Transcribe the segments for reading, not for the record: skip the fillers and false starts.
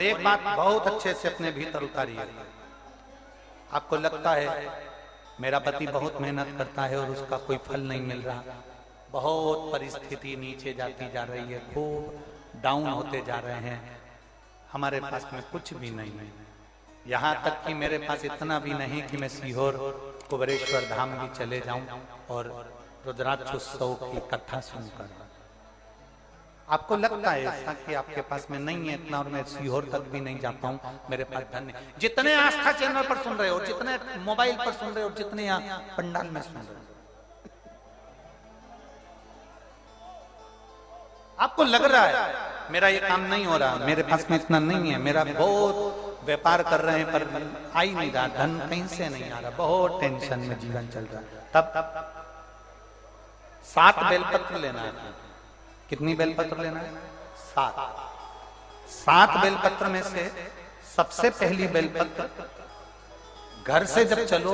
एक बात बहुत अच्छे से अपने भीतर उतारिए। आपको लगता है मेरा पति बहुत मेहनत करता है और उसका कोई फल नहीं मिल रहा, बहुत परिस्थिति नीचे जाती जा रही है, खूब डाउन होते जा रहे हैं, हमारे पास में कुछ भी नहीं है। यहाँ तक कि मेरे पास इतना भी नहीं कि मैं सीहोर कुबेरेश्वर धाम भी चले जाऊं और रुद्राक्ष उत्सव की कथा सुनकर। आपको लगता है ऐसा कि आपके पास में नहीं है इतना और मैं सीहोर तक भी नहीं जा पाऊं, मेरे पास धन नहीं। जितने आस्था चैनल पर सुन रहे हो, जितने मोबाइल पर सुन रहे हो, जितने यहाँ पंडाल में सुन रहे हो, आपको लग रहा है मेरा ये काम नहीं हो रहा, मेरे पास में इतना नहीं है, मेरा बहुत व्यापार कर रहे हैं पर आ ही नहीं रहा, धन कहीं से नहीं आ रहा, बहुत टेंशन में जीवन चल रहा है। तब 7 बेलपत्र लेना है। कितनी बेलपत्र लेना है? 7 बेलपत्र में से सबसे पहली बेलपत्र, घर से जब चलो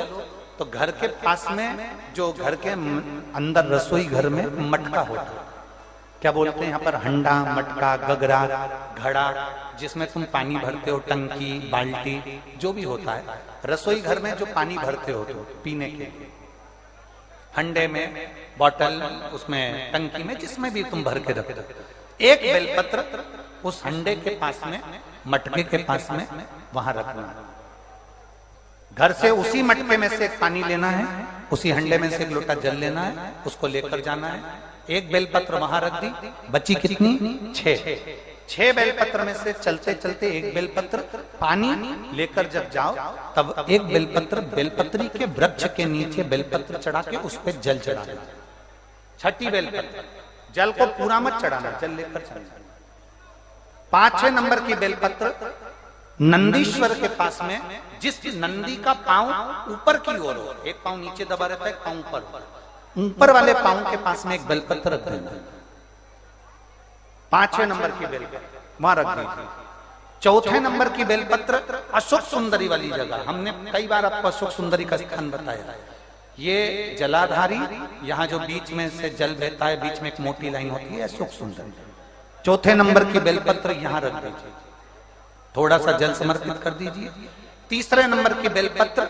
तो घर के पास में जो घर के अंदर रसोई घर में मटका होता है, क्या बोलते हैं यहाँ पर, हंडा, मटका, गगरा, घड़ा, जिसमें तुम पानी भरते हो, टंकी, बाल्टी, जो भी होता है रसोई घर में जो पानी भरते हो तो पीने के, हंडे में, बॉटल, उसमें टंकी में, जिसमें भी तुम भर के रखते हो, एक बेलपत्र उस हंडे के पास में, मटके के पास में वहां रखना। घर से उसी मटके में से एक पानी लेना है, उसी हंडे में से एक लोटा जल लेना है, उसको लेकर जाना है। एक बेलपत्र वहां रख दी, बची कितनी? 6 बेलपत्र में से चलते चलते एक बेलपत्र पानी लेकर जब जाओ तब एक बेलपत्र बेलपत्री के वृक्ष के नीचे बेलपत्र चढ़ा के उस पर जल चढ़ा देना। 6ठी बेलपत्र, जल को पूरा मत चढ़ाना, जल लेकर चढ़ाना। 5वें नंबर की बेलपत्र नंदीश्वर के पास में, जिस नंदी का पांव ऊपर की ओर हो, एक पांव नीचे दबा रहता है, एक पांव ऊपर वाले पांव के पास में एक बेलपत्र रख देना। 5वें नंबर की बेलपत्र वहां रख दीजिए। 4थे नंबर की बेलपत्र अशोक सुंदरी वाली जगह, हमने कई बार आपको अशोक सुंदरी का स्थान बताया। ये जलाधारी, यहाँ जो बीच में से जल बहता है, बीच में एक मोटी लाइन होती है, अशोक सुंदरी। 4थे नंबर की बेलपत्र यहाँ रख दीजिए, थोड़ा सा जल समर्पित कर दीजिए। 3रे नंबर की बेलपत्र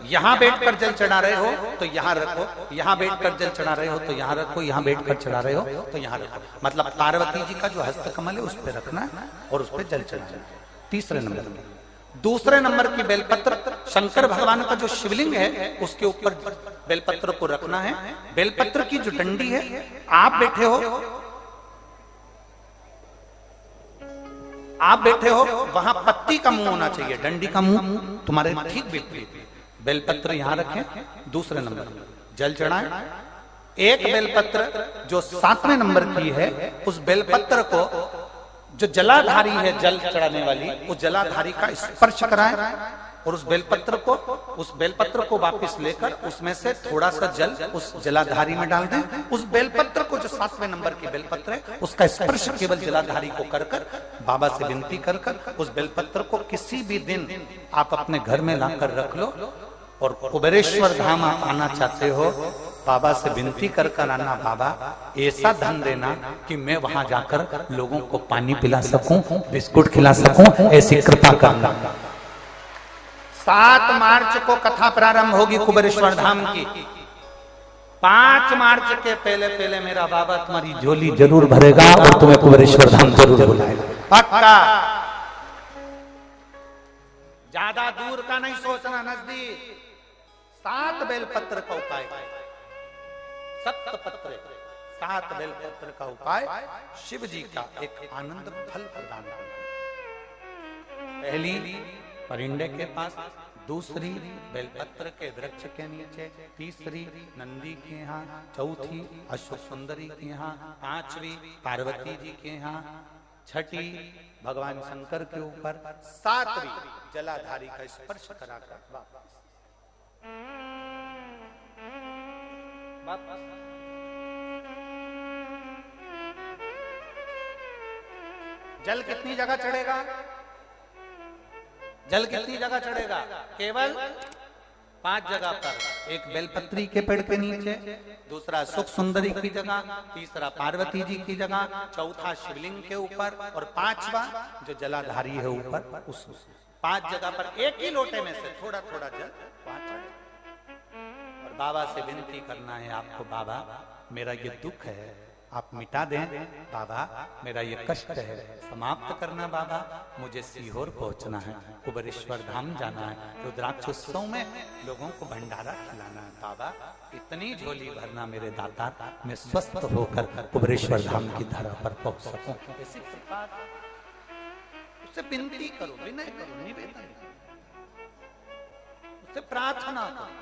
यहां बैठकर जल चढ़ा रहे हो तो यहां रखो, यहां बैठकर जल चढ़ा रहे हो तो यहां रखो, यहां बैठकर चढ़ा रहे हो तो यहां रखो, मतलब पार्वती जी का जो हस्त कमल है उस पर रखना है और उस पर जल चढ़ाना। 3रे नंबर में 2रे नंबर की बेलपत्र शंकर भगवान का जो शिवलिंग है उसके ऊपर बेलपत्र को रखना है। बेलपत्र की जो डंडी है, आप बैठे हो वहां पत्ती का मुंह होना चाहिए, डंडी का मुंह तुम्हारे ठीक विपरीत। बेलपत्र यहां रखें, 2रे नंबर में जल चढ़ाएं। एक बेलपत्र जो 7वें नंबर की है, उस बेलपत्र को जो जलाधारी है, जल चढ़ाने वाली, उस जलाधारी का स्पर्श कराएं और उस बेलपत्र को वापस लेकर उसमें से थोड़ा सा जल उस जलाधारी में डाल दें। उस बेलपत्र को, जो 7वें नंबर की बेलपत्र है, उसका स्पर्श केवल जलाधारी को कर बाबा से विनती कर उस बेलपत्र को किसी भी दिन आप अपने घर में लाकर रख लो और कुबेरेश्वर धाम आप आना चाहते हो, बाबा से विनती कर आना, बाबा ऐसा धन देना कि मैं वहां जाकर लोगों को पानी पिला सकूं, बिस्कुट खिला सकूं, ऐसी कृपा करना। 7 मार्च को कथा प्रारंभ होगी कुबेरेश्वर धाम की। 5 मार्च के पहले मेरा बाबा तुम्हारी झोली जरूर भरेगा और तुम्हें कुबेरेश्वर धाम जरूर बुलाएगा, पक्का। ज्यादा दूर का नहीं सोचना, नजदीक। 7 बेलपत्र का उपाय, 7 बेलपत्र का उपाय शिव जी का एक आनंद फल प्रदान करना। पहली परिंदे के पास, 2री बेलपत्र के वृक्ष के नीचे, 3री नंदी के यहाँ, 4थी अशोक सुंदरी के यहाँ, 5वीं पार्वती जी के यहाँ, 6ठी भगवान शंकर के ऊपर, 7वीं जलाधारी का स्पर्श कराकर वापस। जल कितनी जगह चढ़ेगा? जल कितनी जगह चढ़ेगा? केवल 5 जगह पर, एक बेलपत्री के पेड़ के नीचे, दूसरा सुख सुंदरी की जगह, तीसरा पार्वती जी की जगह, चौथा शिवलिंग के ऊपर और 5वां जो जलाधारी है ऊपर, उस 5 जगह पर एक ही लोटे में से थोड़ा थोड़ा जल और बाबा से विनती करना है आपको, बाबा मेरा ये दुख है आप मिटा दें, बाबा मेरा ये कष्ट है समाप्त करना, बाबा मुझे सीहोर पहुंचना है, कुबेरेश्वर धाम जाना है, रुद्राक्ष उत्सव में लोगों को भंडारा खिलाना है, बाबा इतनी झोली भरना मेरे दाता, मैं स्वस्थ होकर कुबेरेश्वर धाम की धरा पर पहुंच सकूं। ऐसी कृपा उससे विनती करो, विनय करो, निवेदन, उससे प्रार्थना करो,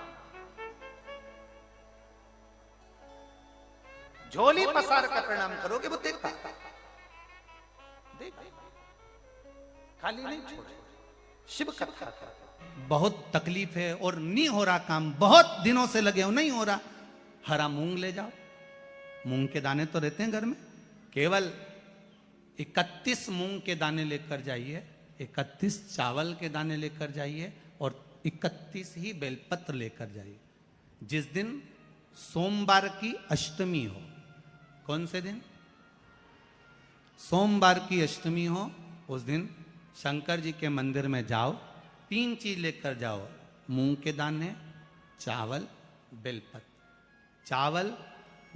झोली पसार कर प्रणाम करोगे वो देखता, खाली नहीं छोड़े। शिव कथा बहुत तकलीफ है और नहीं हो रहा काम, बहुत दिनों से लगे हो नहीं हो रहा, हरा मूंग ले जाओ, मूंग के दाने तो रहते हैं घर में, केवल 31 मूंग के दाने लेकर जाइए, 31 चावल के दाने लेकर जाइए और 31 ही बेलपत्र लेकर जाइए। जिस दिन सोमवार की अष्टमी हो, कौन से दिन? सोमवार की अष्टमी हो, उस दिन शंकर जी के मंदिर में जाओ, 3 चीज लेकर जाओ, मूंग के दाने, चावल, बेलपत्र। चावल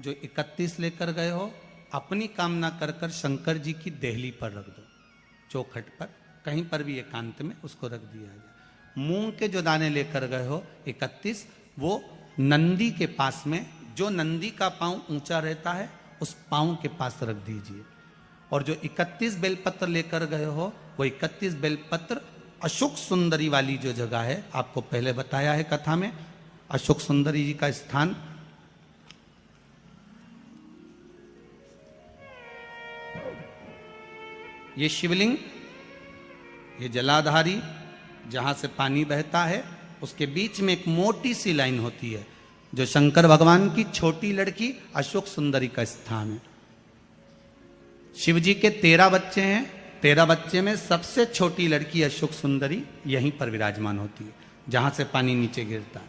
जो 31 लेकर गए हो अपनी कामना कर कर शंकर जी की देहली पर रख दो, चौखट पर कहीं पर भी एकांत में उसको रख दिया जाए। मूंग के जो दाने लेकर गए हो 31, वो नंदी के पास में, जो नंदी का पांव ऊंचा रहता है उस पांव के पास रख दीजिए। और जो 31 बेलपत्र लेकर गए हो वो 31 बेलपत्र अशोक सुंदरी वाली जो जगह है, आपको पहले बताया है कथा में, अशोक सुंदरी जी का स्थान ये शिवलिंग, ये जलाधारी जहां से पानी बहता है, उसके बीच में एक मोटी सी लाइन होती है जो शंकर भगवान की छोटी लड़की अशोक सुंदरी का स्थान है। शिव जी के 13 बच्चे हैं, 13 बच्चे में सबसे छोटी लड़की अशोक सुंदरी यहीं पर विराजमान होती है जहां से पानी नीचे गिरता है।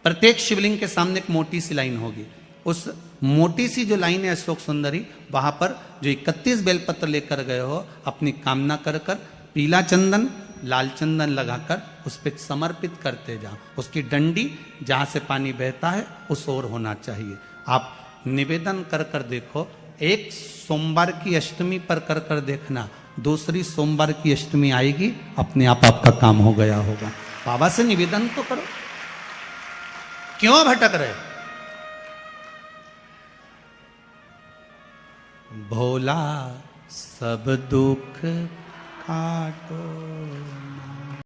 प्रत्येक शिवलिंग के सामने एक मोटी सी लाइन होगी, उस मोटी सी जो लाइन है अशोक सुंदरी, वहां पर जो 31 बेलपत्र लेकर गए हो अपनी कामना कर कर पीला चंदन लाल चंदन लगाकर उस पर समर्पित करते जाओ। उसकी डंडी जहां से पानी बहता है उस ओर होना चाहिए। आप निवेदन कर कर देखो, एक सोमवार की अष्टमी पर कर कर देखना, दूसरी सोमवार की अष्टमी आएगी अपने आप आपका काम हो गया होगा। बाबा से निवेदन तो करो, क्यों भटक रहे? भोला सब दुख काटो